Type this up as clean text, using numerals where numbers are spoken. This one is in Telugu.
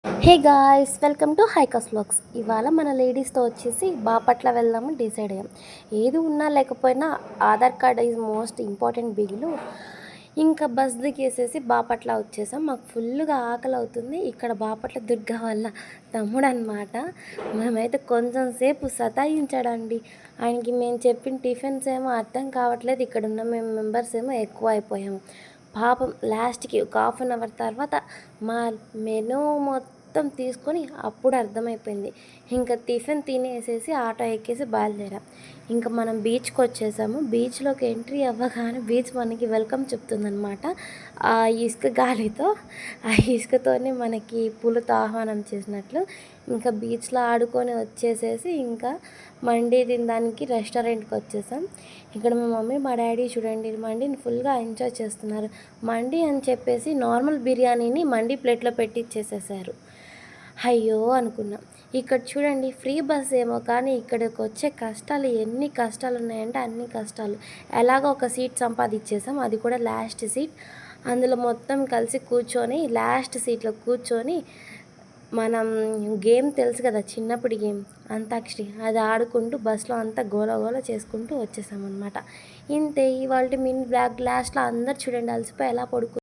హే గాయ్స్, వెల్కమ్ టు హైకస్ వ్లాగ్స్. ఇవాళ మన లేడీస్తో వచ్చేసి బాపట్ల వెళ్దామని డిసైడ్ అయ్యాం. ఏది ఉన్నా లేకపోయినా Aadhaar card is most important బిగులు. ఇంకా బస్ దిగేసేసి బాపట్ల వచ్చేసాం. మాకు ఫుల్గా ఆకలి అవుతుంది. ఇక్కడ బాపట్ల దుర్గా వాళ్ళ తమ్ముడు అనమాట. మేమైతే కొంచెం సేపు సతాయించాడండి. ఆయనకి మేము చెప్పిన టిఫిన్స్ ఏమో అర్థం కావట్లేదు. ఇక్కడ ఉన్న మేము మెంబర్స్ ఏమో ఎక్కువ అయిపోయాము. పాపం లాస్ట్కి ఒక హాఫ్ అన్ అవర్ తర్వాత మా మెనూ మొత్తం తీసుకొని అప్పుడు అర్థమైపోయింది. ఇంకా టిఫిన్ తినేసేసి ఆటో ఎక్కేసి బయలుదేరాం. ఇంకా మనం బీచ్కి వచ్చేసాము. బీచ్లోకి ఎంట్రీ అవ్వగానే బీచ్ మనకి వెల్కమ్ చెప్తుందనమాట. ఆ ఇసుక గాలితో, ఆ ఇసుకతోనే మనకి పూలతో ఆహ్వానం చేసినట్లు. ఇంకా బీచ్లో ఆడుకొని వచ్చేసేసి ఇంకా మండీ తినడానికి రెస్టారెంట్కి వచ్చేసాం. ఇక్కడ మా మమ్మీ మా డాడీ చూడండి మండీని ఫుల్గా ఎంజాయ్ చేస్తున్నారు. మండీ అని చెప్పేసి నార్మల్ బిర్యానీని మండీ ప్లేట్లో పెట్టిచ్చేసేసారు. అయ్యో అనుకున్నాం. ఇక్కడ చూడండి ఫ్రీ బస్ ఏమో కానీ ఇక్కడికి వచ్చే కష్టాలు ఎన్ని కష్టాలు ఉన్నాయంటే అన్ని కష్టాలు. ఎలాగో ఒక సీట్ సంపాదించేసాం, అది కూడా లాస్ట్ సీట్. అందులో మొత్తం కలిసి కూర్చొని లాస్ట్ సీట్లో కూర్చొని మనం గేమ్ తెలుసు కదా, చిన్నప్పటి గేమ్ అంతాక్షరి, అది ఆడుకుంటూ బస్సులో అంతా గోల గోల చేసుకుంటూ వచ్చేసామన్నమాట. ఇంతే ఇవాళ మినీ బ్లాగ్. లాస్ట్లో అందరు చూడండి అలసిపోయి ఎలా పడుకు